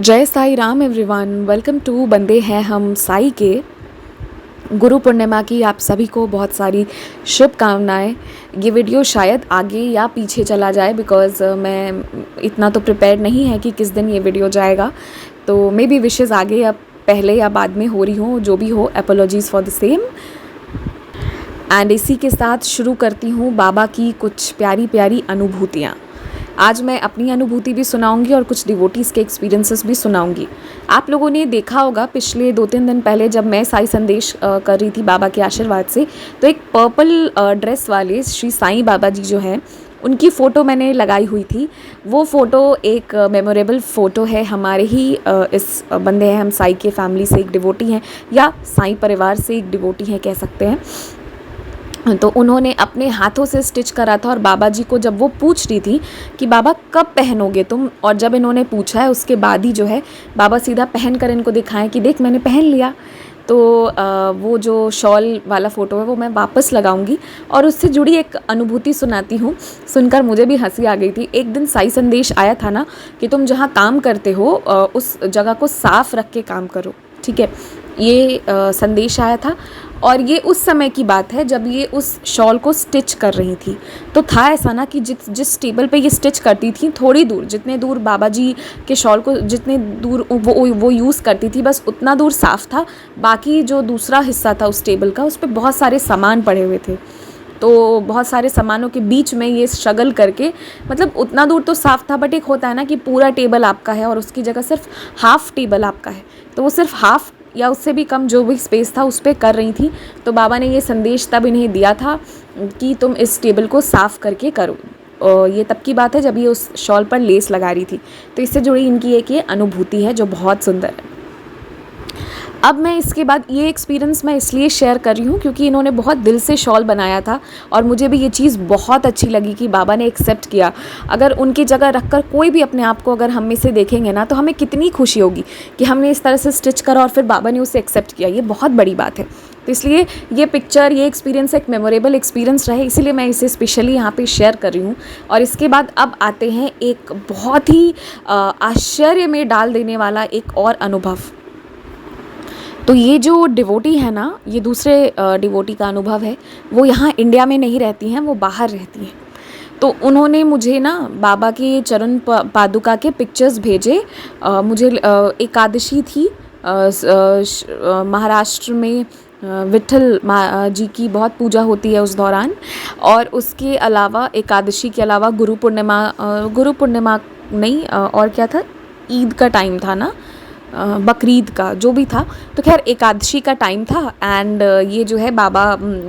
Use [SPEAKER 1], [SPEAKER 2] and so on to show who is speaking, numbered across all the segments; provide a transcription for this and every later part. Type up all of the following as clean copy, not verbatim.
[SPEAKER 1] जय Sai Ram everyone, welcome to बंदे हैं हम साई के। गुरु पूर्णिमा की आप सभी को बहुत सारी शुभकामनाएं। ये वीडियो शायद आगे या पीछे चला जाए बिकॉज़ मैं इतना तो प्रिपेयर नहीं है कि किस दिन ये वीडियो जाएगा, तो मे बी विशेज़ आगे या पहले या बाद में हो रही हो, जो भी हो, अपोलॉजीज़ फॉर द सेम। एंड इसी के साथ शुरू करती हूँ बाबा की कुछ प्यारी प्यारी अनुभूतियाँ। आज मैं अपनी अनुभूति भी सुनाऊंगी और कुछ डिवोटीज़ के एक्सपीरियंसेस भी सुनाऊंगी। आप लोगों ने देखा होगा पिछले 2-3 दिन पहले जब मैं साई संदेश कर रही थी बाबा के आशीर्वाद से, तो एक पर्पल ड्रेस वाले श्री साईं बाबा जी जो हैं, उनकी फ़ोटो मैंने लगाई हुई थी। वो फ़ोटो एक मेमोरेबल फ़ोटो है। हमारे ही इस बंदे हैं हम साई के फैमिली से एक डिवोटी हैं, या साई परिवार से एक डिवोटी हैं कह सकते हैं। तो उन्होंने अपने हाथों से स्टिच करा था और बाबा जी को जब वो पूछ रही थी कि बाबा कब पहनोगे तुम, और जब इन्होंने पूछा है उसके बाद ही जो है बाबा सीधा पहन कर इनको दिखाएं कि देख मैंने पहन लिया। तो वो जो शॉल वाला फ़ोटो है वो मैं वापस लगाऊंगी और उससे जुड़ी एक अनुभूति सुनाती हूँ। सुनकर मुझे भी हंसी आ गई थी। एक दिन साई संदेश आया था ना कि तुम जहाँ काम करते हो उस जगह को साफ रख के काम करो, ठीक है। ये संदेश आया था और ये उस समय की बात है जब ये उस शॉल को स्टिच कर रही थी। तो था ऐसा ना कि जिस टेबल पे ये स्टिच करती थी, थोड़ी दूर, जितने दूर बाबा जी के शॉल को जितने दूर वो यूज़ करती थी, बस उतना दूर साफ़ था। बाकी जो दूसरा हिस्सा था उस टेबल का, उस पर बहुत सारे सामान पड़े हुए थे। तो बहुत सारे सामानों के बीच में ये स्ट्रगल करके, मतलब उतना दूर तो साफ़ था, बट एक होता है ना कि पूरा टेबल आपका है और उसकी जगह सिर्फ हाफ़ टेबल आपका है, तो वो सिर्फ हाफ़ या उससे भी कम जो भी स्पेस था उस पर कर रही थी। तो बाबा ने ये संदेश तब इन्हें दिया था कि तुम इस टेबल को साफ़ करके करो। और ये तब की बात है जब ये उस शॉल पर लेस लगा रही थी। तो इससे जुड़ी इनकी एक ये अनुभूति है जो बहुत सुंदर है। अब मैं इसके बाद ये एक्सपीरियंस मैं इसलिए शेयर कर रही हूँ क्योंकि इन्होंने बहुत दिल से शॉल बनाया था और मुझे भी ये चीज़ बहुत अच्छी लगी कि बाबा ने एक्सेप्ट किया। अगर उनकी जगह रखकर कोई भी अपने आप को अगर हम में से देखेंगे ना, तो हमें कितनी खुशी होगी कि हमने इस तरह से स्टिच करा और फिर बाबा ने उसे एक्सेप्ट किया। ये बहुत बड़ी बात है। तो इसलिए ये पिक्चर, ये एक्सपीरियंस एक मेमोरेबल एक्सपीरियंस रहे, इसीलिए मैं इसे स्पेशली यहाँ पे शेयर कर रही हूँ। और इसके बाद अब आते हैं एक बहुत ही आश्चर्य में डाल देने वाला एक और अनुभव। तो ये जो डिवोटी है ना, ये दूसरे डिवोटी का अनुभव है। वो यहाँ इंडिया में नहीं रहती हैं, वो बाहर रहती हैं। तो उन्होंने मुझे ना बाबा के चरण पादुका के पिक्चर्स भेजे। मुझे एकादशी थी, महाराष्ट्र में विट्ठल जी की बहुत पूजा होती है उस दौरान। और उसके अलावा एकादशी के अलावा गुरु पूर्णिमा नहीं, और क्या था, ईद का टाइम था ना, बकरीद का जो भी था। तो खैर एकादशी का टाइम था एंड ये जो है बाबा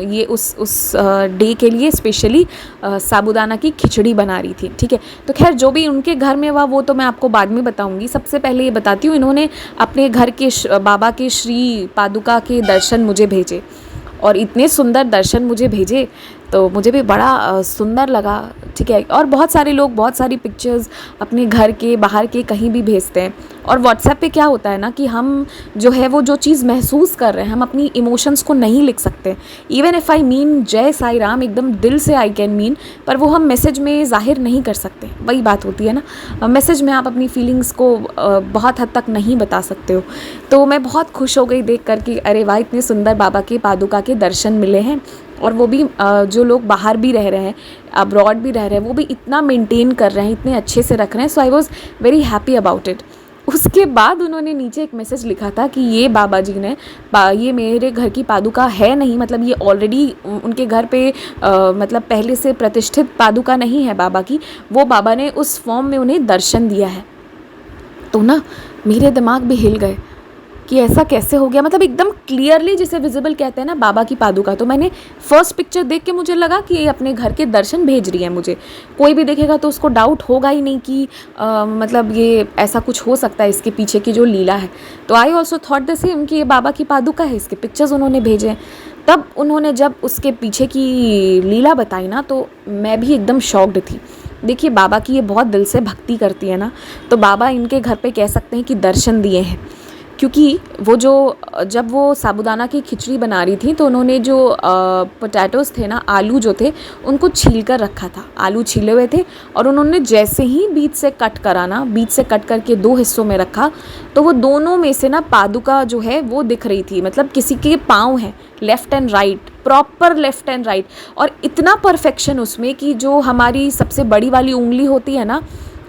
[SPEAKER 1] ये उस डे के लिए स्पेशली साबूदाना की खिचड़ी बना रही थी, ठीक है। तो खैर जो भी उनके घर में हुआ वो तो मैं आपको बाद में बताऊंगी। सबसे पहले ये बताती हूँ, इन्होंने अपने घर के बाबा के श्री पादुका के दर्शन मुझे भेजे और इतने सुंदर दर्शन मुझे भेजे, तो मुझे भी बड़ा सुंदर लगा, ठीक है। और बहुत सारे लोग बहुत सारी पिक्चर्स अपने घर के बाहर के कहीं भी भेजते हैं। और व्हाट्सएप पे क्या होता है ना कि हम जो है वो जो चीज़ महसूस कर रहे हैं, हम अपनी इमोशंस को नहीं लिख सकते। इवन इफ़ आई मीन जय साई राम, एकदम दिल से आई कैन मीन, पर वो हम मैसेज में ज़ाहिर नहीं कर सकते। वही बात होती है ना, मैसेज में आप अपनी फीलिंग्स को बहुत हद तक नहीं बता सकते हो। तो मैं बहुत खुश हो गई देख कर कि अरे वाह, इतने सुंदर बाबा के पादुका के दर्शन मिले हैं। और वो भी जो लोग बाहर भी रह रहे हैं, अब्रॉड भी रह रहे हैं, वो भी इतना मेंटेन कर रहे हैं, इतने अच्छे से रख रहे हैं। So I was very happy about it. उसके बाद उन्होंने नीचे एक मैसेज लिखा था कि ये बाबा जी ने ये मेरे घर की पादुका है नहीं, मतलब ये ऑलरेडी उनके घर पे मतलब पहले से प्रतिष्ठित पादुका नहीं है बाबा की, वो बाबा ने उस फॉर्म में उन्हें दर्शन दिया है। तो ना मेरे दिमाग भी हिल गए कि ऐसा कैसे हो गया, मतलब एकदम क्लियरली जिसे विजिबल कहते हैं ना बाबा की पादुका। तो मैंने फर्स्ट पिक्चर देख के मुझे लगा कि ये अपने घर के दर्शन भेज रही है मुझे। कोई भी देखेगा तो उसको डाउट होगा ही नहीं कि मतलब ये ऐसा कुछ हो सकता है, इसके पीछे की जो लीला है। तो I also thought the same कि ये बाबा की पादुका है, इसके पिक्चर्स उन्होंने भेजे। तब उन्होंने जब उसके पीछे की लीला बताई ना, तो मैं भी एकदम शॉक्ड थी। देखिए बाबा की ये बहुत दिल से भक्ति करती है ना, तो बाबा इनके घर पे कह सकते हैं कि दर्शन दिए हैं। क्योंकि वो जो जब वो साबूदाना की खिचड़ी बना रही थी तो उन्होंने जो पोटैटोज़ थे ना, आलू जो थे उनको छील कर रखा था। आलू छीले हुए थे और उन्होंने जैसे ही बीच से कट करा ना, बीच से कट करके 2 हिस्सों में रखा, तो वो दोनों में से ना पादुका जो है वो दिख रही थी। मतलब किसी के पाँव हैं, left and right, proper left and right, और इतना परफेक्शन उसमें कि जो हमारी सबसे बड़ी वाली उंगली होती है ना,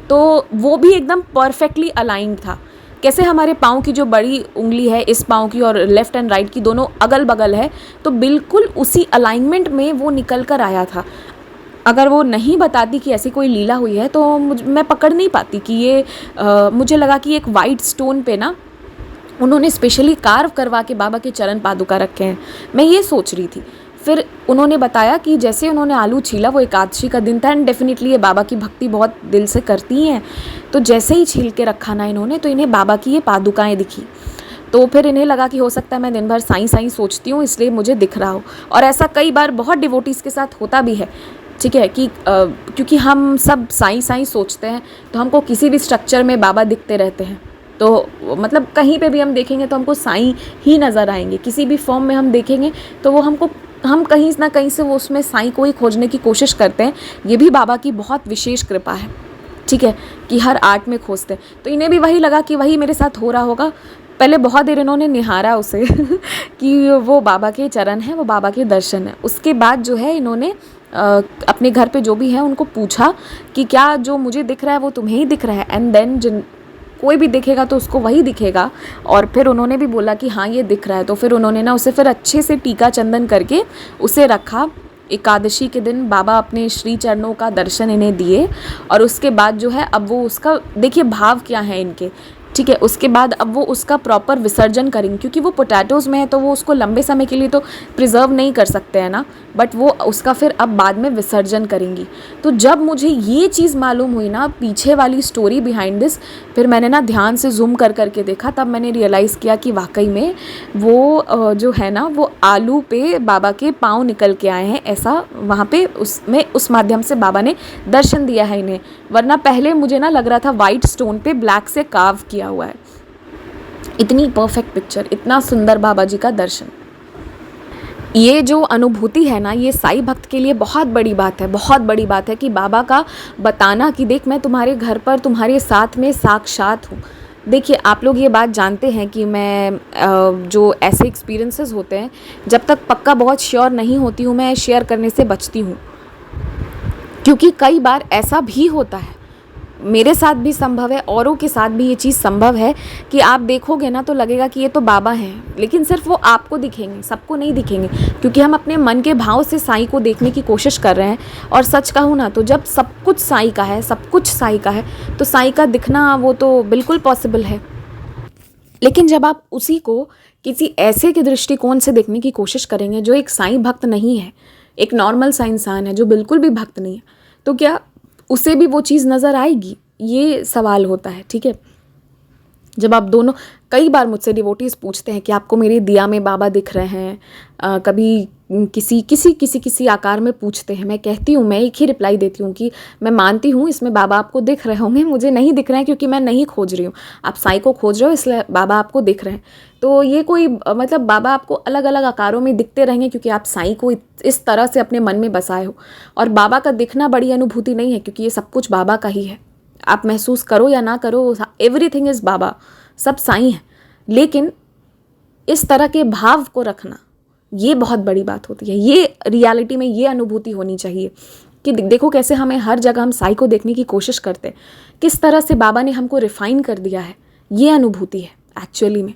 [SPEAKER 1] तो वो भी एकदम परफेक्टली अलाइंड था। कैसे हमारे पाँव की जो बड़ी उंगली है, इस पाँव की और लेफ़्ट एंड राइट की दोनों अगल बगल है, तो बिल्कुल उसी अलाइनमेंट में वो निकल कर आया था। अगर वो नहीं बताती कि ऐसी कोई लीला हुई है तो मैं पकड़ नहीं पाती कि ये मुझे लगा कि एक वाइट स्टोन पे ना उन्होंने स्पेशली कार्व करवा के बाबा के चरण पादुका रखे हैं। मैं ये सोच रही थी। फिर उन्होंने बताया कि जैसे उन्होंने आलू छीला, वो एकादशी का दिन था एंड डेफिनेटली ये बाबा की भक्ति बहुत दिल से करती हैं, तो जैसे ही छील के रखा ना इन्होंने, तो इन्हें बाबा की ये पादुकाएँ दिखी। तो फिर इन्हें लगा कि हो सकता है मैं दिन भर साईं साईं सोचती हूँ इसलिए मुझे दिख रहा हो। और ऐसा कई बार बहुत डिवोटीज़ के साथ होता भी है, ठीक है, कि क्योंकि हम सब साईं साईं सोचते हैं तो हमको किसी भी स्ट्रक्चर में बाबा दिखते रहते हैं। तो मतलब कहीं पे भी हम देखेंगे तो हमको साईं ही नज़र आएंगे। किसी भी फॉर्म में हम देखेंगे तो वो हम कहीं ना कहीं से वो उसमें साईं को ही खोजने की कोशिश करते हैं। ये भी बाबा की बहुत विशेष कृपा है, ठीक है, कि हर आर्ट में खोजते हैं। तो इन्हें भी वही लगा कि वही मेरे साथ हो रहा होगा। पहले बहुत देर इन्होंने निहारा उसे कि वो बाबा के चरण हैं, वो बाबा के दर्शन हैं। उसके बाद जो है इन्होंने अपने घर पे जो भी है उनको पूछा कि क्या जो मुझे दिख रहा है वो तुम्हें ही दिख रहा है, एंड देन जिन कोई भी दिखेगा तो उसको वही दिखेगा। और फिर उन्होंने भी बोला कि हाँ ये दिख रहा है। तो फिर उन्होंने ना उसे फिर अच्छे से टीका चंदन करके उसे रखा। एकादशी के दिन बाबा अपने श्री चरणों का दर्शन इन्हें दिए और उसके बाद जो है अब वो उसका देखिए भाव क्या है इनके, ठीक है। उसके बाद अब वो उसका प्रॉपर विसर्जन करेंगे, क्योंकि वो पोटैटोज़ में है तो वो उसको लंबे समय के लिए तो प्रिजर्व नहीं कर सकते हैं ना, बट वो उसका फिर अब बाद में विसर्जन करेंगी। तो जब मुझे ये चीज़ मालूम हुई ना, पीछे वाली स्टोरी बिहाइंड दिस, फिर मैंने ना ध्यान से जूम कर करके देखा, तब मैंने रियलाइज़ किया कि वाकई में वो जो है ना वो आलू पे बाबा के पाँव निकल के आए हैं, ऐसा वहाँ पे उसमें उस माध्यम से बाबा ने दर्शन दिया है इन्हें। वरना पहले मुझे ना लग रहा था वाइट स्टोन पे ब्लैक से कार्व किया हुआ है। इतनी परफेक्ट पिक्चर, इतना सुंदर बाबा जी का दर्शन। ये जो अनुभूति है ना, ये साईं भक्त के लिए बहुत बड़ी बात है, बहुत बड़ी बात है कि बाबा का बताना कि देख मैं तुम्हारे घर पर तुम्हारे साथ में साक्षात हूँ। देखिए आप लोग ये बात जानते हैं कि मैं जो ऐसे एक्सपीरियंसेस होते हैं, जब तक पक्का बहुत श्योर नहीं होती हूँ मैं शेयर करने से बचती हूँ, क्योंकि कई बार ऐसा भी होता है, मेरे साथ भी संभव है, औरों के साथ भी ये चीज़ संभव है कि आप देखोगे ना तो लगेगा कि ये तो बाबा हैं, लेकिन सिर्फ वो आपको दिखेंगे, सबको नहीं दिखेंगे, क्योंकि हम अपने मन के भाव से साईं को देखने की कोशिश कर रहे हैं। और सच कहूँ ना तो जब सब कुछ साईं का है, सब कुछ साईं का है, तो साईं का दिखना वो तो बिल्कुल पॉसिबल है। लेकिन जब आप उसी को किसी ऐसे के दृष्टिकोण से देखने की कोशिश करेंगे जो एक साईं भक्त नहीं है, एक नॉर्मल सा इंसान है जो बिल्कुल भी भक्त नहीं है, तो क्या उसे भी वो चीज़ नज़र आएगी? ये सवाल होता है, ठीक है। जब आप दोनों, कई बार मुझसे डिवोटीज़ पूछते हैं कि आपको मेरे दिया में बाबा दिख रहे हैं, कभी किसी आकार में पूछते हैं। मैं कहती हूँ, मैं एक ही रिप्लाई देती हूँ कि मैं मानती हूँ इसमें बाबा आपको दिख रहे होंगे, मुझे नहीं दिख रहे हैं क्योंकि मैं नहीं खोज रही हूँ। आप साईं को खोज रहे हो इसलिए बाबा आपको दिख रहे हैं। तो ये कोई मतलब बाबा आपको अलग अलग आकारों में दिखते रहेंगे क्योंकि आप साईं को इस तरह से अपने मन में बसाए हो। और बाबा का दिखना बड़ी अनुभूति नहीं है, क्योंकि ये सब कुछ बाबा का ही है। आप महसूस करो या ना करो, एवरीथिंग इज़ बाबा, सब साईं है। लेकिन इस तरह के भाव को रखना, ये बहुत बड़ी बात होती है। ये रियलिटी में ये अनुभूति होनी चाहिए कि देखो कैसे हमें हर जगह हम साईं को देखने की कोशिश करते हैं, किस तरह से बाबा ने हमको रिफाइन कर दिया है, ये अनुभूति है एक्चुअली में,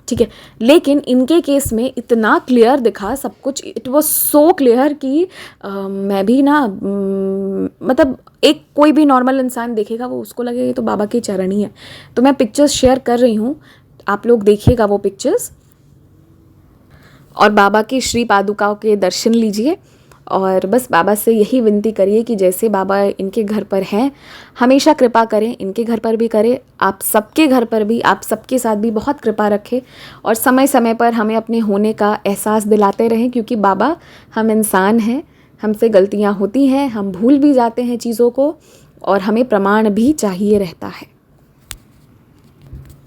[SPEAKER 1] ठीक है। लेकिन इनके केस में इतना क्लियर दिखा सब कुछ, इट वॉज सो क्लियर कि मैं भी ना मतलब एक कोई भी नॉर्मल इंसान देखेगा वो उसको लगेगा ये तो बाबा के चरण ही है। तो मैं पिक्चर्स शेयर कर रही हूँ, आप लोग देखिएगा वो पिक्चर्स और बाबा के श्री पादुकाओं के दर्शन लीजिए। और बस बाबा से यही विनती करिए कि जैसे बाबा इनके घर पर हैं, हमेशा कृपा करें, इनके घर पर भी करें, आप सबके घर पर भी, आप सबके साथ भी बहुत कृपा रखें। और समय समय पर हमें अपने होने का एहसास दिलाते रहें, क्योंकि बाबा हम इंसान हैं, हमसे गलतियां होती हैं, हम भूल भी जाते हैं चीज़ों को, और हमें प्रमाण भी चाहिए रहता है।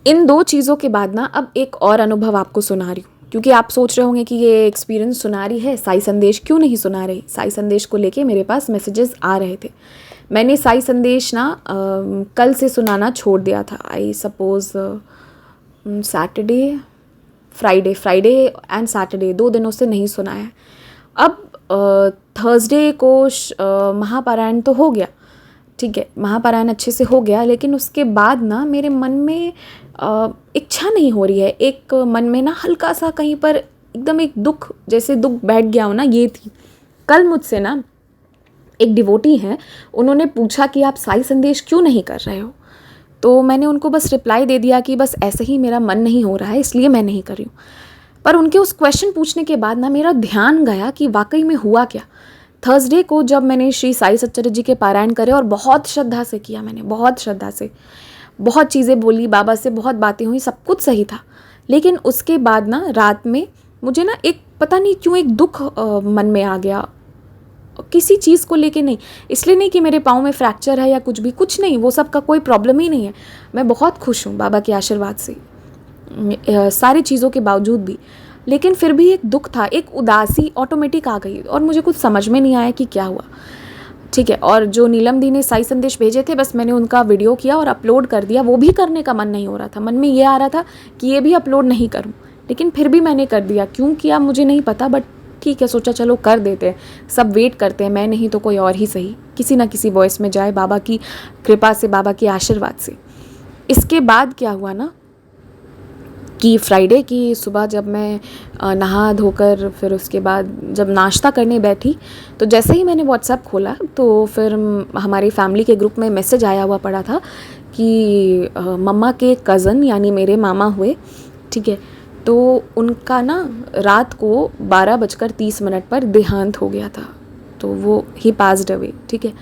[SPEAKER 1] इन 2 चीज़ों के बाद ना अब एक और अनुभव आपको सुना रही हूँ, क्योंकि आप सोच रहे होंगे कि ये एक्सपीरियंस सुना रही है, साई संदेश क्यों नहीं सुना रही। साई संदेश को लेके मेरे पास मैसेजेस आ रहे थे। मैंने साई संदेश ना कल से सुनाना छोड़ दिया था। I suppose Saturday, Friday and Saturday 2 दिनों से नहीं सुना है। अब थर्सडे को महापारायण तो हो गया, ठीक है, महापारायण अच्छे से हो गया, लेकिन उसके बाद ना मेरे मन में इच्छा नहीं हो रही है। एक मन में ना हल्का सा कहीं पर एकदम एक दुख, जैसे दुख बैठ गया हो ना, ये थी। कल मुझसे ना एक डिवोटी हैं, उन्होंने पूछा कि आप साई संदेश क्यों नहीं कर रहे हो। तो मैंने उनको बस रिप्लाई दे दिया कि बस ऐसे ही मेरा मन नहीं हो रहा है, इसलिए मैं नहीं कर रही हूँ। पर उनके उस क्वेश्चन पूछने के बाद ना मेरा ध्यान गया कि वाकई में हुआ क्या। थर्सडे को जब मैंने श्री साई सच्चरित्र जी के पारायण करे और बहुत श्रद्धा से किया, मैंने बहुत श्रद्धा से बहुत चीज़ें बोली, बाबा से बहुत बातें हुई, सब कुछ सही था। लेकिन उसके बाद ना रात में मुझे ना एक पता नहीं क्यों एक दुख मन में आ गया, किसी चीज़ को लेके नहीं। इसलिए नहीं कि मेरे पाँव में फ्रैक्चर है या कुछ भी, कुछ नहीं, वो सब का कोई प्रॉब्लम ही नहीं है। मैं बहुत खुश हूँ बाबा के आशीर्वाद से, सारी चीज़ों के बावजूद भी। लेकिन फिर भी एक दुख था, एक उदासी ऑटोमेटिक आ गई और मुझे कुछ समझ में नहीं आया कि क्या हुआ, ठीक है। और जो नीलम दी ने साई संदेश भेजे थे, बस मैंने उनका वीडियो किया और अपलोड कर दिया। वो भी करने का मन नहीं हो रहा था, मन में ये आ रहा था कि ये भी अपलोड नहीं करूं, लेकिन फिर भी मैंने कर दिया। क्यों किया मुझे नहीं पता, बट ठीक है, सोचा चलो कर देते हैं, सब वेट करते हैं, मैं नहीं तो कोई और ही सही, किसी ना किसी वॉइस में जाए, बाबा की कृपा से, बाबा के आशीर्वाद से। इसके बाद क्या हुआ ना कि फ्राइडे की सुबह जब मैं नहा धोकर फिर उसके बाद जब नाश्ता करने बैठी, तो जैसे ही मैंने व्हाट्सएप खोला तो फिर हमारी फैमिली के ग्रुप में मैसेज आया हुआ पड़ा था कि मम्मा के कज़न यानी मेरे मामा हुए, ठीक है, तो उनका ना रात को 12:30 पर देहांत हो गया था। तो वो ही पास्ड अवे, ठीक है।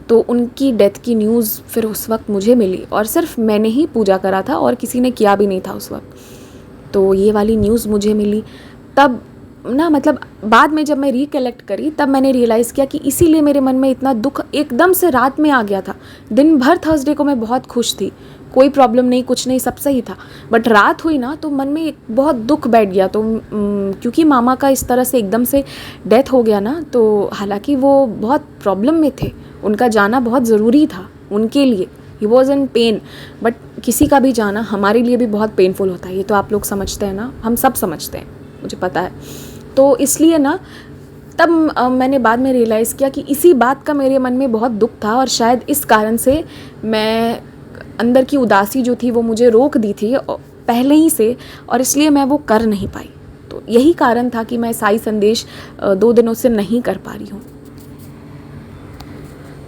[SPEAKER 1] तो उनकी डेथ की न्यूज़ फिर उस वक्त मुझे मिली और सिर्फ मैंने ही पूजा करा था और किसी ने किया भी नहीं था उस वक्त। तो ये वाली न्यूज़ मुझे मिली, तब ना मतलब बाद में जब मैं रिकलेक्ट करी तब मैंने रियलाइज़ किया कि इसीलिए मेरे मन में इतना दुख एकदम से रात में आ गया था। दिन भर थर्सडे को मैं बहुत खुश थी, कोई प्रॉब्लम नहीं, कुछ नहीं, सब सही था, बट रात हुई ना तो मन में एक बहुत दुख बैठ गया। तो क्योंकि मामा का इस तरह से एकदम से डेथ हो गया ना, तो हालांकि वो बहुत प्रॉब्लम में थे, उनका जाना बहुत ज़रूरी था उनके लिए, he was in pen, but किसी का भी जाना हमारे लिए भी बहुत पेनफुल होता है, ये तो आप लोग समझते हैं ना, हम सब समझते हैं, मुझे पता है। तो इसलिए ना तब मैंने बाद में रियलाइज़ किया कि इसी बात का मेरे मन में बहुत दुख था और शायद इस कारण से मैं अंदर की उदासी जो थी वो मुझे रोक दी थी पहले ही से, और इसलिए मैं वो कर नहीं पाई। तो यही कारण था कि मैं साई संदेश 2 दिनों से नहीं कर पा रही हूँ।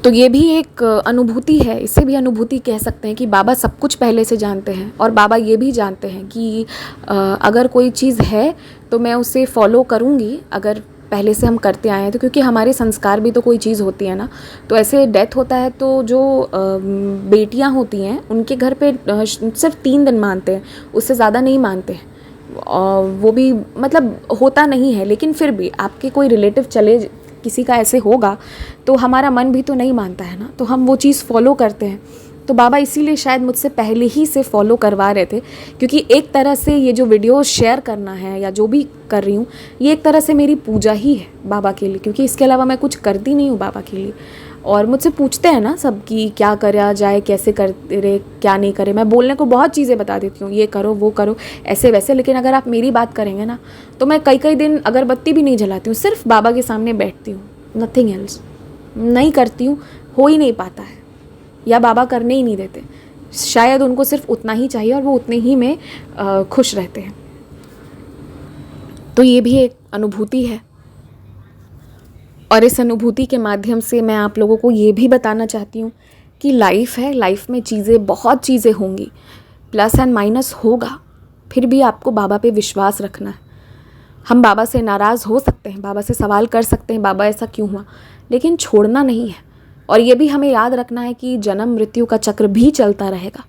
[SPEAKER 1] तो ये भी एक अनुभूति है, इसे भी अनुभूति कह सकते हैं कि बाबा सब कुछ पहले से जानते हैं और बाबा ये भी जानते हैं कि अगर कोई चीज़ है तो मैं उसे फॉलो करूँगी, अगर पहले से हम करते आए हैं तो, क्योंकि हमारे संस्कार भी तो कोई चीज़ होती है ना। तो ऐसे डेथ होता है तो जो बेटियां होती हैं उनके घर पे सिर्फ 3 दिन मानते हैं, उससे ज़्यादा नहीं मानते हैं, वो भी मतलब होता नहीं है, लेकिन फिर भी आपके कोई रिलेटिव चले, किसी का ऐसे होगा तो हमारा मन भी तो नहीं मानता है ना, तो हम वो चीज़ फॉलो करते हैं। तो बाबा इसीलिए शायद मुझसे पहले ही से फॉलो करवा रहे थे, क्योंकि एक तरह से ये जो वीडियो शेयर करना है या जो भी कर रही हूँ, ये एक तरह से मेरी पूजा ही है बाबा के लिए, क्योंकि इसके अलावा मैं कुछ करती नहीं हूँ बाबा के लिए। और मुझसे पूछते हैं ना सब कि क्या करा जाए, कैसे करे, क्या नहीं करे। मैं बोलने को बहुत चीज़ें बता देती हूँ, ये करो वो करो ऐसे वैसे, लेकिन अगर आप मेरी बात करेंगे ना तो मैं कई दिन अगरबत्ती भी नहीं जलाती हूँ, सिर्फ बाबा के सामने बैठती हूँ, नथिंग एल्स नहीं करती हूँ, हो ही नहीं पाता है, या बाबा करने ही नहीं देते। शायद उनको सिर्फ उतना ही चाहिए और वो उतने ही में खुश रहते हैं। तो ये भी एक अनुभूति है, और इस अनुभूति के माध्यम से मैं आप लोगों को ये भी बताना चाहती हूँ कि लाइफ है, लाइफ में चीज़ें, बहुत चीज़ें होंगी, प्लस एंड माइनस होगा, फिर भी आपको बाबा पे विश्वास रखना है। हम बाबा से नाराज़ हो सकते हैं, बाबा से सवाल कर सकते हैं, बाबा ऐसा क्यों हुआ, लेकिन छोड़ना नहीं है। और ये भी हमें याद रखना है कि जन्म मृत्यु का चक्र भी चलता रहेगा।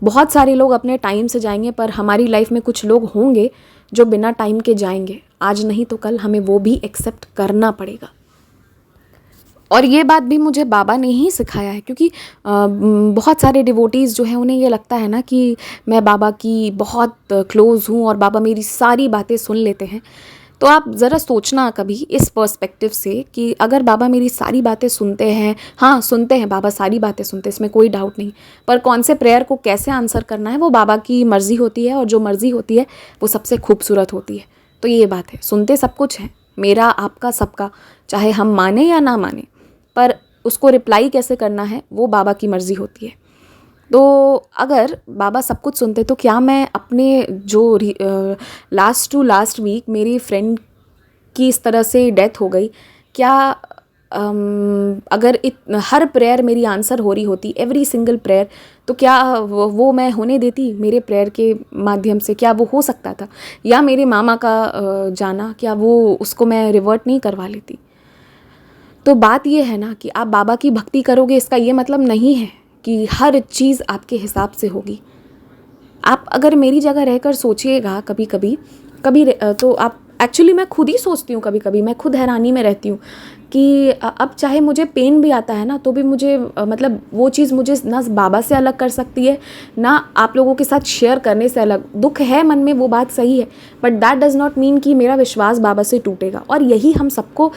[SPEAKER 1] बहुत सारे लोग अपने टाइम से जाएंगे, पर हमारी लाइफ में कुछ लोग होंगे जो बिना टाइम के जाएंगे, आज नहीं तो कल हमें वो भी एक्सेप्ट करना पड़ेगा। और ये बात भी मुझे बाबा ने ही सिखाया है, क्योंकि बहुत सारे डिवोटीज़ जो हैं उन्हें ये लगता है ना कि मैं बाबा की बहुत क्लोज़ हूँ और बाबा मेरी सारी बातें सुन लेते हैं। तो आप ज़रा सोचना कभी इस पर्सपेक्टिव से कि अगर बाबा मेरी सारी बातें सुनते हैं, हाँ सुनते हैं, बाबा सारी बातें सुनते हैं, इसमें कोई डाउट नहीं, पर कौन से प्रेयर को कैसे आंसर करना है वो बाबा की मर्ज़ी होती है, और जो मर्ज़ी होती है वो सबसे खूबसूरत होती है। तो ये बात है, सुनते सब कुछ है, मेरा आपका सबका, चाहे हम माने या ना माने, पर उसको रिप्लाई कैसे करना है वो बाबा की मर्ज़ी होती है। तो अगर बाबा सब कुछ सुनते तो क्या मैं अपने जो लास्ट टू लास्ट वीक मेरी फ्रेंड की इस तरह से डेथ हो गई, क्या अगर हर प्रेयर मेरी आंसर हो रही होती, एवरी सिंगल प्रेयर, तो क्या वो मैं होने देती मेरे प्रेयर के माध्यम से? क्या वो हो सकता था? या मेरे मामा का जाना, क्या वो उसको मैं रिवर्ट नहीं करवा लेती? तो बात ये है ना कि आप बाबा की भक्ति करोगे, इसका ये मतलब नहीं है कि हर चीज़ आपके हिसाब से होगी। आप अगर मेरी जगह रहकर सोचिएगा कभी कभी, तो आप एक्चुअली, मैं खुद ही सोचती हूँ कभी कभी, मैं खुद हैरानी में रहती हूँ कि अब चाहे मुझे पेन भी आता है ना, तो भी मुझे मतलब वो चीज़ मुझे ना बाबा से अलग कर सकती है, ना आप लोगों के साथ शेयर करने से अलग। दुख है मन में, वो बात सही है, but that does not mean कि मेरा विश्वास बाबा से टूटेगा। और यही हम सबको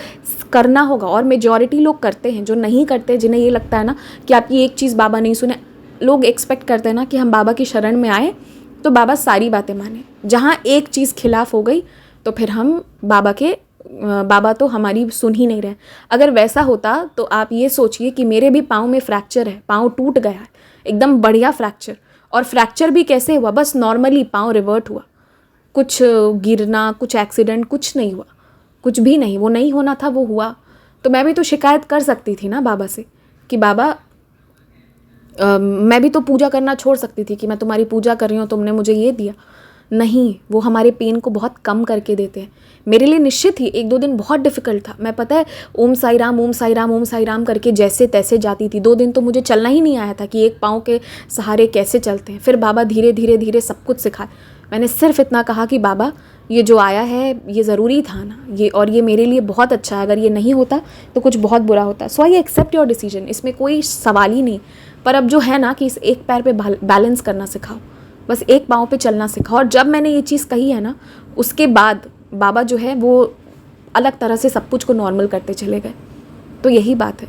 [SPEAKER 1] करना होगा, और मेजॉरिटी लोग करते हैं। जो नहीं करते, जिन्हें ये लगता है ना कि आपकी एक चीज़ बाबा नहीं सुने, लोग एक्सपेक्ट करते हैं ना कि हम बाबा की शरण में आए तो बाबा सारी बातें माने। जहाँ एक चीज़ खिलाफ हो गई तो फिर हम बाबा तो हमारी सुन ही नहीं रहे। अगर वैसा होता तो आप ये सोचिए कि मेरे भी पाँव में फ्रैक्चर है, पाँव टूट गया है, एकदम बढ़िया फ्रैक्चर। और फ्रैक्चर भी कैसे हुआ? बस नॉर्मली पाँव रिवर्ट हुआ, कुछ गिरना, कुछ एक्सीडेंट, कुछ नहीं हुआ, कुछ भी नहीं। वो नहीं होना था, वो हुआ। तो मैं भी तो शिकायत कर सकती थी ना बाबा से कि बाबा मैं भी तो पूजा करना छोड़ सकती थी कि मैं तुम्हारी पूजा कर रही हूँ, तुमने मुझे ये दिया। नहीं, वो हमारे पेन को बहुत कम करके देते हैं। मेरे लिए निश्चित ही 1-2 दिन बहुत डिफ़िकल्ट था। मैं, पता है, ओम साई राम, ओम साई राम, ओम साई राम करके जैसे तैसे जाती थी। 2 दिन तो मुझे चलना ही नहीं आया था कि एक पाँव के सहारे कैसे चलते हैं। फिर बाबा धीरे धीरे धीरे सब कुछ सिखाए। मैंने सिर्फ इतना कहा कि बाबा, ये जो आया है ये ज़रूरी था ना, ये, और ये मेरे लिए बहुत अच्छा है। अगर ये नहीं होता तो कुछ बहुत बुरा होता। सो आई एक्सेप्ट योर डिसीजन, इसमें कोई सवाल ही नहीं। पर अब जो है ना कि इस एक पैर पे बैलेंस करना सिखाओ, बस एक पाँव पे चलना सिखाओ। और जब मैंने ये चीज़ कही है ना, उसके बाद बाबा जो है वो अलग तरह से सब कुछ को नॉर्मल करते चले गए। तो यही बात है।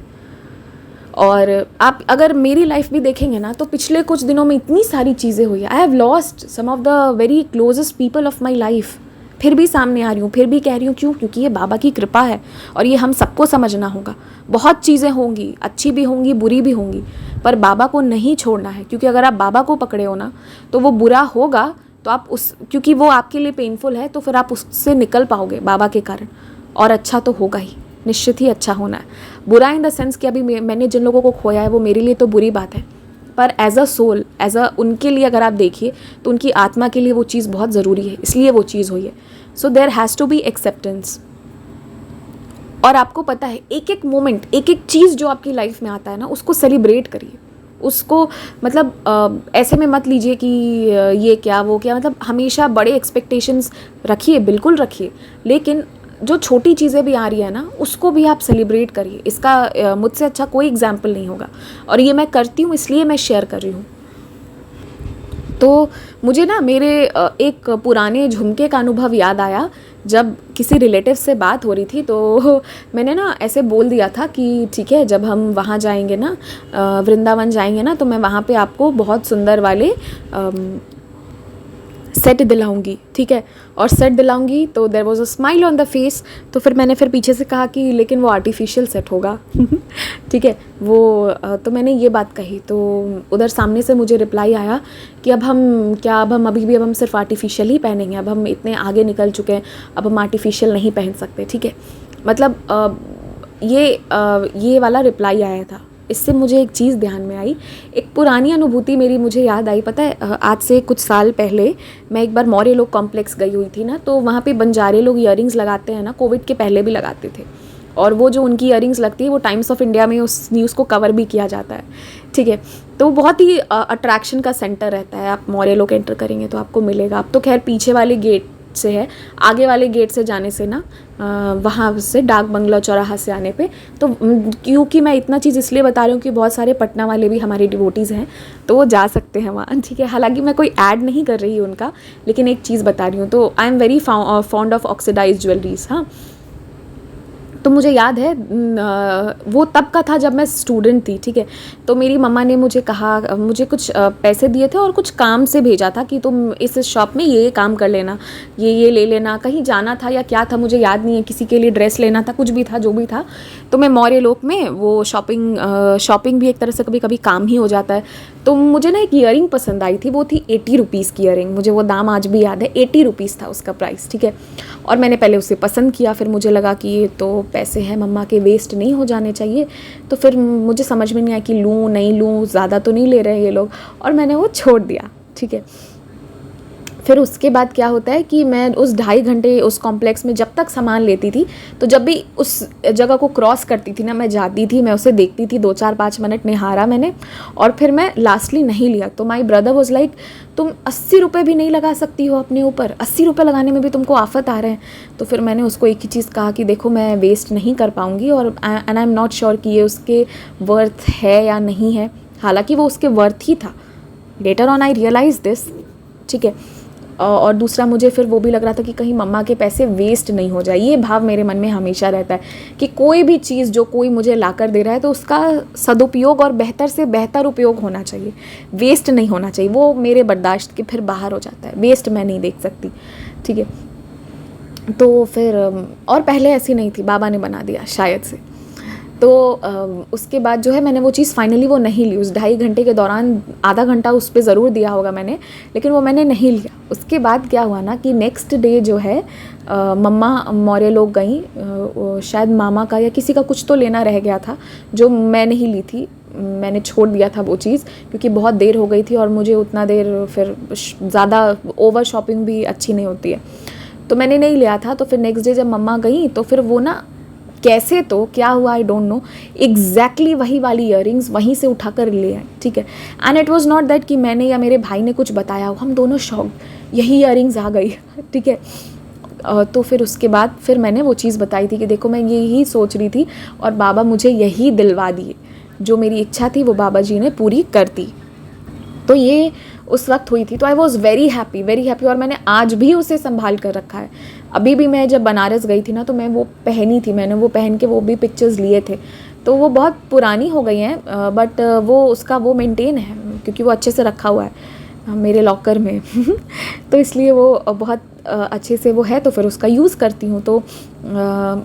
[SPEAKER 1] और आप अगर मेरी लाइफ भी देखेंगे ना, तो पिछले कुछ दिनों में इतनी सारी चीज़ें हुई है। I have lost some of the very closest people of my life. फिर भी सामने आ रही हूँ, फिर भी कह रही हूँ। क्यों? क्योंकि ये बाबा की कृपा है, और ये हम सबको समझना होगा। बहुत चीज़ें होंगी, अच्छी भी होंगी, बुरी भी होंगी, पर बाबा को नहीं छोड़ना है। क्योंकि अगर आप बाबा को पकड़े हो ना, तो वो बुरा होगा तो आप क्योंकि वो आपके लिए पेनफुल है, तो फिर आप उससे निकल पाओगे बाबा के कारण, और अच्छा तो होगा ही, निश्चित ही अच्छा होना है। बुरा इन द सेंस कि अभी मैंने जिन लोगों को खोया है वो मेरे लिए तो बुरी बात है, पर एज अ सोल, उनके लिए अगर आप देखिए तो उनकी आत्मा के लिए वो चीज़ बहुत ज़रूरी है, इसलिए वो चीज़ हुई है। So there has to be acceptance. और आपको पता है, एक एक मोमेंट, एक एक चीज़ जो आपकी लाइफ में आता है ना, उसको सेलिब्रेट करिए। उसको मतलब ऐसे में मत लीजिए कि ये क्या वो क्या, मतलब हमेशा बड़े एक्सपेक्टेशंस रखिए, बिल्कुल रखिए, लेकिन जो छोटी चीज़ें भी आ रही है ना, उसको भी आप सेलिब्रेट करिए। इसका मुझसे अच्छा कोई एग्जाम्पल नहीं होगा, और ये मैं करती हूँ, इसलिए मैं शेयर कर रही हूँ। तो मुझे ना मेरे एक पुराने झुमके का अनुभव याद आया। जब किसी रिलेटिव से बात हो रही थी, तो मैंने ना ऐसे बोल दिया था कि ठीक है, जब हम वहाँ जाएंगे ना, वृंदावन जाएंगे ना, तो मैं वहाँ पे आपको बहुत सुंदर वाले सेट दिलाऊंगी, ठीक है। और सेट दिलाऊंगी, तो there was a smile on the face. तो फिर मैंने पीछे से कहा कि लेकिन वो आर्टिफिशियल सेट होगा ठीक है वो। तो मैंने ये बात कही, तो उधर सामने से मुझे रिप्लाई आया कि अब हम अभी भी, अब हम सिर्फ आर्टिफिशियल ही पहनेंगे, अब हम इतने आगे निकल चुके हैं, अब हम आर्टिफिशियल नहीं पहन सकते, ठीक है। मतलब ये वाला रिप्लाई आया था। इससे मुझे एक चीज़ ध्यान में आई, एक पुरानी अनुभूति मेरी मुझे याद आई। पता है, आज से कुछ साल पहले मैं एक बार मौर्य लोक कॉम्प्लेक्स गई हुई थी ना, तो वहाँ पे बंजारे लोग ईयरिंग्स लगाते हैं ना, कोविड के पहले भी लगाते थे, और वो जो उनकी ईयरिंग्स लगती है वो टाइम्स ऑफ इंडिया में उस न्यूज़ को कवर भी किया जाता है, ठीक है। तो बहुत ही अट्रैक्शन का सेंटर रहता है। आप मौर्य लोक एंटर करेंगे तो आपको मिलेगा। अब तो खैर पीछे वाले गेट से है, आगे वाले गेट से जाने से ना, वहाँ से डाक बंगला चौराहा से आने पे। तो क्योंकि मैं इतना चीज़ इसलिए बता रही हूँ कि बहुत सारे पटना वाले भी हमारे डिवोटीज़ हैं, तो वो जा सकते हैं वहाँ, ठीक है। हालांकि मैं कोई ऐड नहीं कर रही हूँ उनका, लेकिन एक चीज़ बता रही हूँ। तो I am very fond of oxidise jewelleries. हाँ, तो मुझे याद है वो तब का था जब मैं स्टूडेंट थी, ठीक है। तो मेरी मम्मा ने मुझे कहा, मुझे कुछ पैसे दिए थे और कुछ काम से भेजा था कि तुम इस शॉप में ये काम कर लेना, ये ले लेना। कहीं जाना था या क्या था मुझे याद नहीं है, किसी के लिए ड्रेस लेना था, कुछ भी था, जो भी था। तो मैं मौर्य लोक में वो शॉपिंग भी एक तरह से कभी कभी काम ही हो जाता है। तो मुझे ना एक ईयरिंग पसंद आई थी, वो थी 80 रुपीज़ की ईयरिंग। मुझे वो दाम आज भी याद है, 80 रुपीज़ था उसका प्राइस, ठीक है। और मैंने पहले उसे पसंद किया, फिर मुझे लगा कि ये तो पैसे हैं मम्मा के, वेस्ट नहीं हो जाने चाहिए। तो फिर मुझे समझ में नहीं आया कि लूँ नहीं लूँ, ज़्यादा तो नहीं ले रहे हैं ये लोग, और मैंने वो छोड़ दिया, ठीक है। फिर उसके बाद क्या होता है कि मैं उस 2.5 घंटे उस कॉम्प्लेक्स में जब तक सामान लेती थी, तो जब भी उस जगह को क्रॉस करती थी ना, मैं जाती थी, मैं उसे देखती थी, 2-4-5 मिनट निहारा मैंने, और फिर मैं लास्टली नहीं लिया। तो माई ब्रदर वॉज लाइक, तुम 80 रुपये भी नहीं लगा सकती हो अपने ऊपर, 80 रुपये लगाने में भी तुमको आफत आ रहे हैं। तो फिर मैंने उसको एक ही चीज़ कहा कि देखो मैं वेस्ट नहीं कर पाऊँगी, और and I am not sure कि ये उसके वर्थ है या नहीं है। हालांकि वो उसके वर्थ ही था, later on I realise this, ठीक है। और दूसरा मुझे फिर वो भी लग रहा था कि कहीं मम्मा के पैसे वेस्ट नहीं हो जाए। ये भाव मेरे मन में हमेशा रहता है कि कोई भी चीज़ जो कोई मुझे ला कर दे रहा है, तो उसका सदुपयोग और बेहतर से बेहतर उपयोग होना चाहिए, वेस्ट नहीं होना चाहिए। वो मेरे बर्दाश्त के फिर बाहर हो जाता है, वेस्ट मैं नहीं देख सकती, ठीक है। तो फिर और पहले ऐसी नहीं थी, बाबा ने बना दिया शायद से। तो उसके बाद जो है मैंने वो चीज़ फाइनली वो नहीं ली। उस 2.5 घंटे के दौरान आधा घंटा उस पर ज़रूर दिया होगा मैंने, लेकिन वो मैंने नहीं लिया। उसके बाद क्या हुआ ना कि नेक्स्ट डे जो है मम्मा मौर्य लोग गई, शायद मामा का या किसी का कुछ तो लेना रह गया था जो मैं नहीं ली थी, मैंने छोड़ दिया था वो चीज़, क्योंकि बहुत देर हो गई थी और मुझे उतना देर फिर ज़्यादा ओवर शॉपिंग भी अच्छी नहीं होती है, तो मैंने नहीं लिया था। तो फिर नेक्स्ट डे जब मम्मा गई तो फिर वो ना कैसे तो क्या हुआ आई डोंट नो, एग्जैक्टली वही वाली ईयरिंग्स वहीं से उठाकर ले आए, ठीक है। And it was not that कि मैंने या मेरे भाई ने कुछ बताया हो, हम दोनों शॉक, यही ईयरिंग्स आ गई, ठीक है। तो फिर उसके बाद फिर मैंने वो चीज़ बताई थी कि देखो मैं यही सोच रही थी और बाबा मुझे यही दिलवा दिए, जो मेरी इच्छा थी वो बाबा जी ने पूरी कर दी। तो ये उस वक्त हुई थी, तो आई वॉज़ वेरी हैप्पी, और मैंने आज भी उसे संभाल कर रखा है। अभी भी मैं जब बनारस गई थी ना, तो मैं वो पहनी थी, मैंने वो पहन के वो भी पिक्चर्स लिए थे। तो वो बहुत पुरानी हो गई हैं, बट वो उसका वो मेंटेन है, क्योंकि वो अच्छे से रखा हुआ है मेरे लॉकर में तो इसलिए वो बहुत अच्छे से वो है, तो फिर उसका यूज़ करती हूँ। तो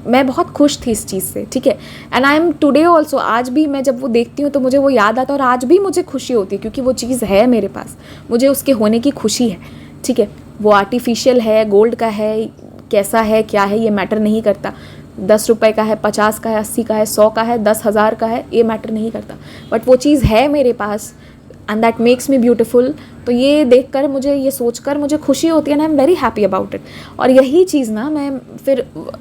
[SPEAKER 1] मैं बहुत खुश थी इस चीज़ से, ठीक है। And I am today also, आज भी मैं जब वो देखती हूँ तो मुझे वो याद आता है, और आज भी मुझे खुशी होती है, क्योंकि वो चीज़ है मेरे पास, मुझे उसके होने की खुशी है, ठीक है। वो आर्टिफिशियल है, गोल्ड का है, कैसा है क्या है ये मैटर नहीं करता, 10 रुपये का है, 50 का है, 80 का है, 100 का है, 10,000 का है, ये मैटर नहीं करता, बट वो चीज़ है मेरे पास, and that makes me beautiful. तो ये देखकर मुझे, ये सोचकर मुझे खुशी होती है, and I am very happy about it. और यही चीज़ ना मैं फिर,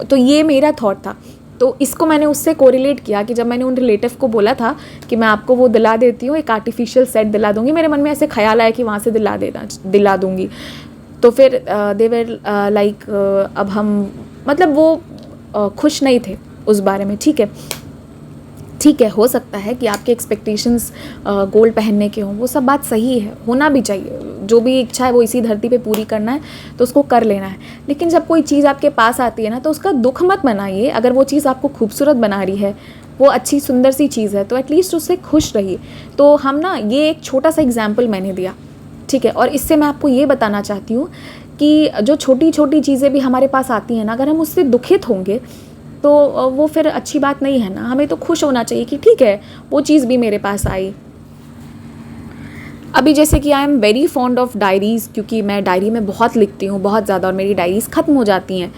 [SPEAKER 1] तो ये मेरा थॉट था, तो इसको मैंने उससे कोरिलेट किया कि जब मैंने उन रिलेटिव को बोला था कि मैं आपको वो दिला देती हूँ, एक आर्टिफिशियल सेट दिला दूँगी, मेरे मन में ऐसे ख्याल आया कि वहाँ से दिला दूँगी। तो फिर दे वर लाइक, अब हम मतलब वो खुश नहीं थे उस बारे में, ठीक है, हो सकता है कि आपके एक्सपेक्टेशंस गोल्ड पहनने के हों, वो सब बात सही है, होना भी चाहिए, जो भी इच्छा है वो इसी धरती पे पूरी करना है, तो उसको कर लेना है। लेकिन जब कोई चीज़ आपके पास आती है ना, तो उसका दुख मत मनाइए। अगर वो चीज़ आपको खूबसूरत बना रही है, वो अच्छी सुंदर सी चीज़ है, तो एटलीस्ट उससे खुश रहिए। तो हम ना, ये एक छोटा सा एग्जाम्पल मैंने दिया, ठीक है। और इससे मैं आपको ये बताना चाहती हूँ कि जो छोटी छोटी चीज़ें भी हमारे पास आती हैं ना, अगर हम उससे दुखित होंगे तो वो फिर अच्छी बात नहीं है ना। हमें तो खुश होना चाहिए कि ठीक है, वो चीज़ भी मेरे पास आई। अभी जैसे कि आई am very fond of diaries, क्योंकि मैं डायरी में बहुत लिखती हूँ, बहुत ज़्यादा, और मेरी डायरीज़ ख़त्म हो जाती हैं।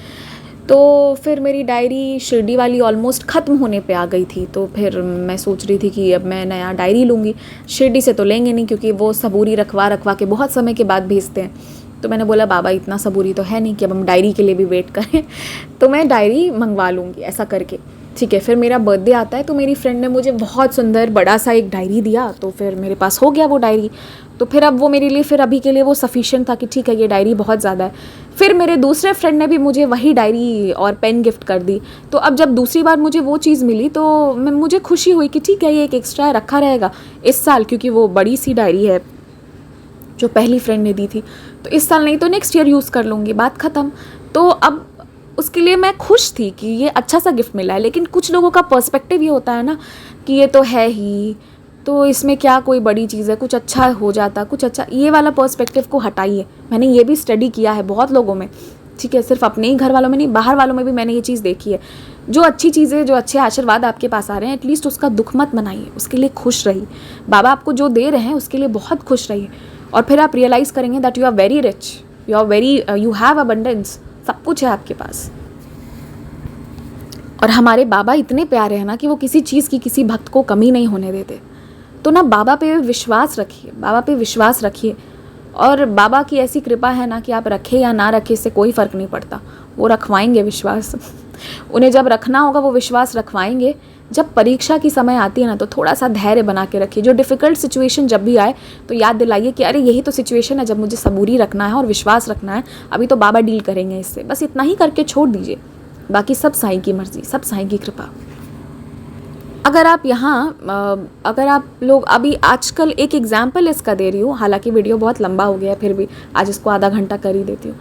[SPEAKER 1] तो फिर मेरी डायरी शिरडी वाली ऑलमोस्ट ख़त्म होने पे आ गई थी, तो फिर मैं सोच रही थी कि अब मैं नया डायरी लूँगी। शिरडी से तो लेंगे नहीं, क्योंकि वो सबूरी रखवा के बहुत समय के बाद भेजते हैं। तो मैंने बोला बाबा इतना सबूरी तो है नहीं कि अब हम डायरी के लिए भी वेट करें, तो मैं डायरी मंगवा लूँगी ऐसा करके। ठीक है, फिर मेरा बर्थडे आता है तो मेरी फ्रेंड ने मुझे बहुत सुंदर बड़ा सा एक डायरी दिया, तो फिर मेरे पास हो गया वो डायरी। तो फिर अब वो मेरे लिए फिर अभी के लिए वो सफिशिएंट था कि ठीक है ये डायरी बहुत ज़्यादा है। फिर मेरे दूसरे फ्रेंड ने भी मुझे वही डायरी और पेन गिफ्ट कर दी। तो अब जब दूसरी बार मुझे वो चीज़ मिली तो मुझे खुशी हुई कि ठीक है ये एक एक्स्ट्रा रखा रहेगा इस साल, क्योंकि वो बड़ी सी डायरी है जो पहली फ्रेंड ने दी थी, तो इस साल नहीं तो नेक्स्ट ईयर यूज़ कर लूँगी, बात ख़त्म। तो अब उसके लिए मैं खुश थी कि ये अच्छा सा गिफ्ट मिला है। लेकिन कुछ लोगों का पर्सपेक्टिव ये होता है ना कि ये तो है ही, तो इसमें क्या कोई बड़ी चीज़ है, कुछ अच्छा हो जाता, कुछ अच्छा, ये वाला पर्सपेक्टिव को हटाइए। मैंने ये भी स्टडी किया है बहुत लोगों में, ठीक है, सिर्फ अपने ही घर वालों में नहीं, बाहर वालों में भी मैंने ये चीज़ देखी है। जो अच्छी चीज़ें, जो अच्छे आशीर्वाद आपके पास आ रहे हैं, एटलीस्ट उसका दुख मत मनाइए, उसके लिए खुश रहिए। बाबा आपको जो दे रहे हैं उसके लिए बहुत खुश रहिए, और फिर आप रियलाइज़ करेंगे that you are very rich, you have abundance, सब कुछ है आपके पास। और हमारे बाबा इतने प्यारे हैं ना कि वो किसी चीज़ की किसी भक्त को कमी नहीं होने देते। तो ना बाबा पे विश्वास रखिए, बाबा पे विश्वास रखिए, और बाबा की ऐसी कृपा है ना कि आप रखें या ना रखें इससे कोई फ़र्क नहीं पड़ता, वो रखवाएंगे विश्वास उन्हें जब रखना होगा वो विश्वास रखवाएंगे। जब परीक्षा की समय आती है ना तो थोड़ा सा धैर्य बना के रखिए। जो डिफ़िकल्ट सिचुएशन जब भी आए तो याद दिलाइए कि अरे यही तो सिचुएशन है जब मुझे सबूरी रखना है और विश्वास रखना है, अभी तो बाबा डील करेंगे इससे, बस इतना ही करके छोड़ दीजिए, बाकी सब साईं की मर्ज़ी, सब साईं की कृपा। अगर आप लोग अभी आजकल एक एग्जाम्पल इसका दे रही हूँ, हालांकि वीडियो बहुत लंबा हो गया है, फिर भी आज इसको आधा घंटा कर ही देती हूँ।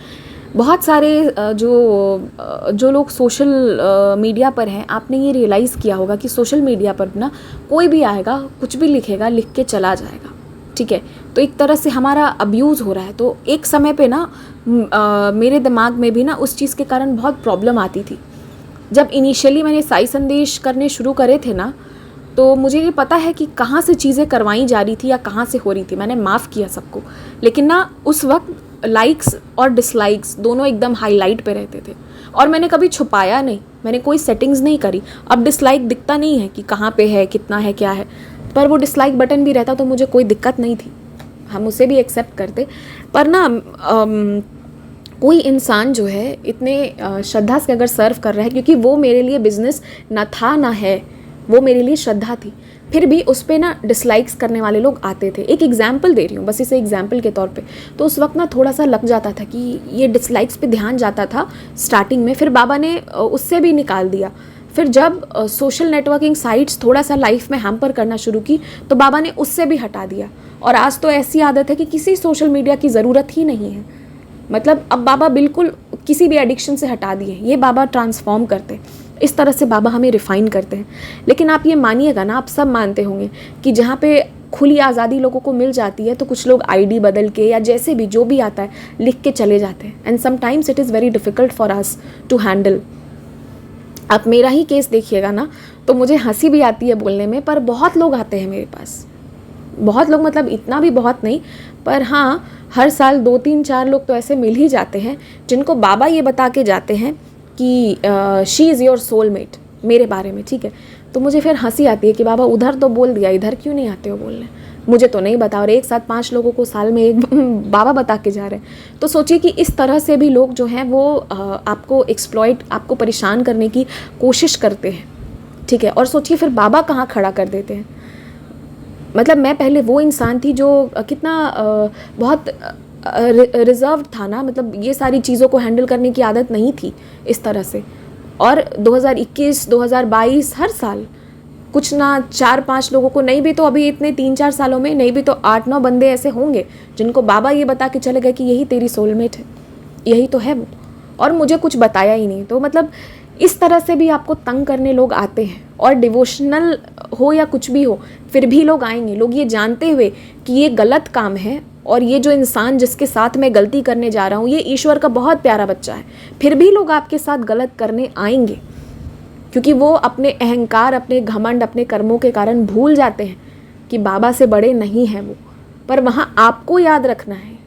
[SPEAKER 1] बहुत सारे जो लोग सोशल मीडिया पर हैं, आपने ये रियलाइज़ किया होगा कि सोशल मीडिया पर ना कोई भी आएगा, कुछ भी लिखेगा, लिख के चला जाएगा, ठीक है। तो एक तरह से हमारा अब्यूज़ हो रहा है। तो एक समय पे ना मेरे दिमाग में भी ना उस चीज़ के कारण बहुत प्रॉब्लम आती थी। जब इनिशियली मैंने साई संदेश करने शुरू करे थे ना, तो मुझे ये पता है कि कहाँ से चीज़ें करवाई जा रही थी या कहाँ से हो रही थी, मैंने माफ़ किया सबको। लेकिन ना उस वक्त लाइक्स और डिसलाइक्स दोनों एकदम हाईलाइट पे रहते थे, और मैंने कभी छुपाया नहीं, मैंने कोई सेटिंग्स नहीं करी। अब डिसलाइक दिखता नहीं है कि कहाँ पे है, कितना है, क्या है, पर वो डिसलाइक बटन भी रहता तो मुझे कोई दिक्कत नहीं थी, हम उसे भी एक्सेप्ट करते। पर ना कोई इंसान जो है इतने श्रद्धा से अगर सर्व कर रहा है, क्योंकि वो मेरे लिए बिजनेस ना था ना है, वो मेरे लिए श्रद्धा थी, फिर भी उस पर ना डिसलाइक्स करने वाले लोग आते थे। एक एग्जाम्पल दे रही हूँ बस, इसे एग्जाम्पल के तौर पे। तो उस वक्त ना थोड़ा सा लग जाता था कि ये डिसलाइक्स पे ध्यान जाता था स्टार्टिंग में, फिर बाबा ने उससे भी निकाल दिया। फिर जब सोशल नेटवर्किंग साइट्स थोड़ा सा लाइफ में हैम्पर करना शुरू की तो बाबा ने उससे भी हटा दिया, और आज तो ऐसी आदत है कि किसी सोशल मीडिया की ज़रूरत ही नहीं है। मतलब अब बाबा बिल्कुल किसी भी एडिक्शन से हटा दिए, ये बाबा ट्रांसफॉर्म करते हैं, इस तरह से बाबा हमें रिफ़ाइन करते हैं। लेकिन आप ये मानिएगा ना, आप सब मानते होंगे कि जहाँ पे खुली आज़ादी लोगों को मिल जाती है तो कुछ लोग आईडी बदल के या जैसे भी जो भी आता है लिख के चले जाते हैं, and sometimes it is very difficult for us to handle. आप मेरा ही केस देखिएगा ना तो मुझे हंसी भी आती है बोलने में, पर बहुत लोग आते हैं मेरे पास, बहुत लोग, मतलब इतना भी बहुत नहीं, पर हाँ हर साल 2-3-4 लोग तो ऐसे मिल ही जाते हैं जिनको बाबा ये बता के जाते हैं कि शी इज़ योर सोलमेट मेरे बारे में, ठीक है। तो मुझे फिर हंसी आती है कि बाबा उधर तो बोल दिया, इधर क्यों नहीं आते हो बोलने, मुझे तो नहीं बता, और एक साथ 5 लोगों को साल में एक बाबा बता के जा रहे हैं। तो सोचिए कि इस तरह से भी लोग जो हैं वो आपको एक्सप्लॉइट, आपको परेशान करने की कोशिश करते हैं, ठीक है। और सोचिए फिर बाबा कहाँ खड़ा कर देते हैं। मतलब मैं पहले वो इंसान थी जो कितना बहुत रिजर्व था ना, मतलब ये सारी चीज़ों को हैंडल करने की आदत नहीं थी इस तरह से। और 2021, 2022 हर साल कुछ ना 4-5 लोगों को, नहीं भी तो अभी इतने 3-4 सालों में नहीं भी तो 8-9 बंदे ऐसे होंगे जिनको बाबा ये बता के चले गए कि यही तेरी सोलमेट है, यही तो है वो, और मुझे कुछ बताया ही नहीं। तो मतलब इस तरह से भी आपको तंग करने लोग आते हैं, और डिवोशनल हो या कुछ भी हो फिर भी लोग आएंगे, लोग ये जानते हुए कि ये गलत काम है, और ये जो इंसान जिसके साथ मैं गलती करने जा रहा हूँ ये ईश्वर का बहुत प्यारा बच्चा है, फिर भी लोग आपके साथ गलत करने आएंगे, क्योंकि वो अपने अहंकार, अपने घमंड, अपने कर्मों के कारण भूल जाते हैं कि बाबा से बड़े नहीं हैं वो। पर वहाँ आपको याद रखना है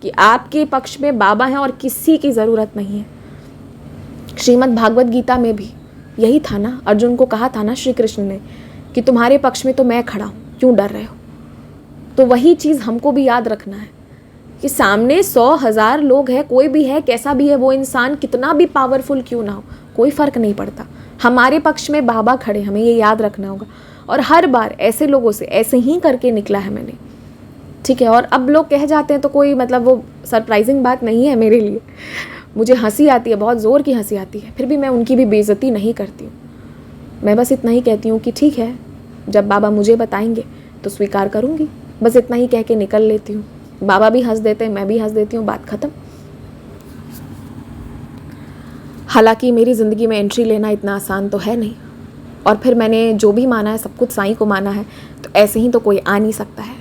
[SPEAKER 1] कि आपके पक्ष में बाबा हैं और किसी की ज़रूरत नहीं है। श्रीमद् भागवत गीता में भी यही था ना, अर्जुन को कहा था ना श्री कृष्ण ने कि तुम्हारे पक्ष में तो मैं खड़ा हूँ, क्यों डर रहे हो। तो वही चीज़ हमको भी याद रखना है कि सामने 100,000 लोग हैं, कोई भी है, कैसा भी है वो इंसान, कितना भी पावरफुल क्यों ना हो, कोई फ़र्क नहीं पड़ता। हमारे पक्ष में बाबा खड़े, हमें ये याद रखना होगा। और हर बार ऐसे लोगों से ऐसे ही करके निकला है मैंने, ठीक है। और अब लोग कह जाते हैं तो कोई मतलब वो सरप्राइजिंग बात नहीं है मेरे लिए। मुझे हंसी आती है, बहुत ज़ोर की हंसी आती है, फिर भी मैं उनकी भी बेइज्जती नहीं करती हूँ। मैं बस इतना ही कहती हूँ कि ठीक है, जब बाबा मुझे बताएंगे तो स्वीकार करूँगी, बस इतना ही कह के निकल लेती हूँ। बाबा भी हंस देते हैं, मैं भी हंस देती हूँ, बात ख़त्म। हालांकि मेरी ज़िंदगी में एंट्री लेना इतना आसान तो है नहीं, और फिर मैंने जो भी माना है सब कुछ साईं को माना है, तो ऐसे ही तो कोई आ नहीं सकता है।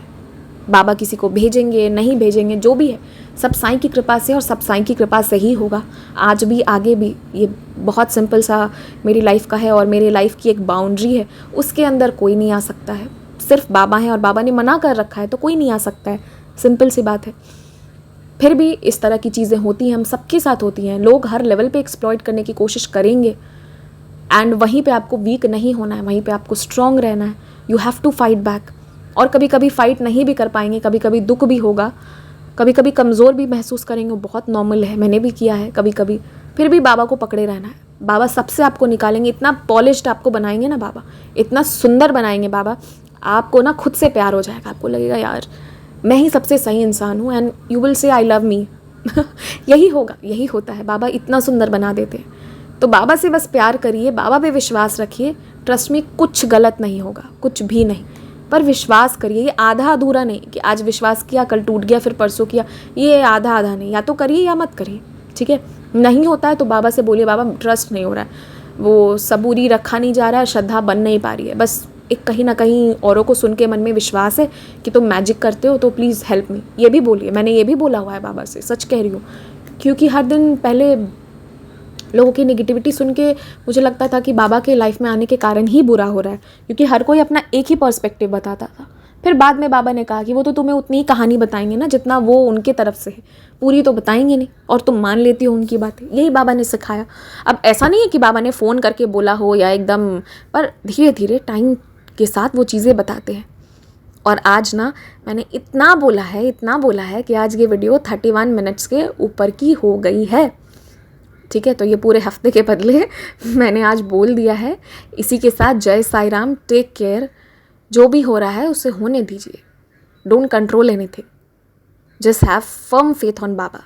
[SPEAKER 1] बाबा किसी को भेजेंगे नहीं भेजेंगे, जो भी है सब साईं की कृपा से, और सब साईं की कृपा से ही होगा, आज भी आगे भी। ये बहुत सिंपल सा मेरी लाइफ का है, और मेरी लाइफ की एक बाउंड्री है, उसके अंदर कोई नहीं आ सकता है। सिर्फ बाबा हैं और बाबा ने मना कर रखा है तो कोई नहीं आ सकता है, सिंपल सी बात है। फिर भी इस तरह की चीज़ें होती हैं, हम सबके साथ होती हैं। लोग हर लेवल पे एक्सप्लॉइट करने की कोशिश करेंगे, एंड वहीं पे आपको वीक नहीं होना है, वहीं पे आपको स्ट्रॉन्ग रहना है। You have to fight back. और कभी कभी फाइट नहीं भी कर पाएंगे, कभी कभी दुख भी होगा, कभी कभी कमज़ोर भी महसूस करेंगे, वो बहुत नॉर्मल है, मैंने भी किया है कभी कभी। फिर भी बाबा को पकड़े रहना है। बाबा सबसे आपको निकालेंगे, इतना पॉलिश्ड आपको बनाएंगे ना बाबा, इतना सुंदर बनाएंगे बाबा, आपको ना खुद से प्यार हो जाएगा, आपको लगेगा यार मैं ही सबसे सही इंसान हूँ, and you will say I love me. यही होगा, यही होता है, बाबा इतना सुंदर बना देते हैं। तो बाबा से बस प्यार करिए, बाबा पे विश्वास रखिए, ट्रस्ट में कुछ गलत नहीं होगा, कुछ भी नहीं। पर विश्वास करिए, ये आधा अधूरा नहीं कि आज विश्वास किया कल टूट गया फिर परसों किया, ये आधा आधा नहीं, या तो करिए या मत करिए, ठीक है। नहीं होता है तो बाबा से बोलिए बाबा ट्रस्ट नहीं हो रहा है, वो सबूरी रखा नहीं जा रहा है, श्रद्धा बन नहीं पा रही है, बस एक कहीं ना कहीं औरों को सुन के मन में विश्वास है कि तुम मैजिक करते हो, तो प्लीज़ हेल्प मी। ये भी बोलिए, मैंने ये भी बोला हुआ है बाबा से, सच कह रही हूँ। क्योंकि हर दिन पहले लोगों की नेगेटिविटी सुन के मुझे लगता था कि बाबा के लाइफ में आने के कारण ही बुरा हो रहा है, क्योंकि हर कोई अपना एक ही पर्सपेक्टिव बताता था। फिर बाद में बाबा ने कहा कि वो तो तुम्हें उतनी ही कहानी बताएंगे ना जितना वो उनके तरफ से है, पूरी तो बताएंगे नहीं, और तुम मान लेती हो उनकी बातें। यही बाबा ने सिखाया। अब ऐसा नहीं है कि बाबा ने फ़ोन करके बोला हो या एकदम, पर धीरे धीरे टाइम के साथ वो चीज़ें बताते हैं। और आज ना मैंने इतना बोला है कि आज ये वीडियो 31 मिनट्स के ऊपर की हो गई है, ठीक है। तो ये पूरे हफ्ते के बदले मैंने आज बोल दिया है। इसी के साथ जय साई राम, टेक केयर। जो भी हो रहा है उसे होने दीजिए, don't control anything, just have firm faith on Baba.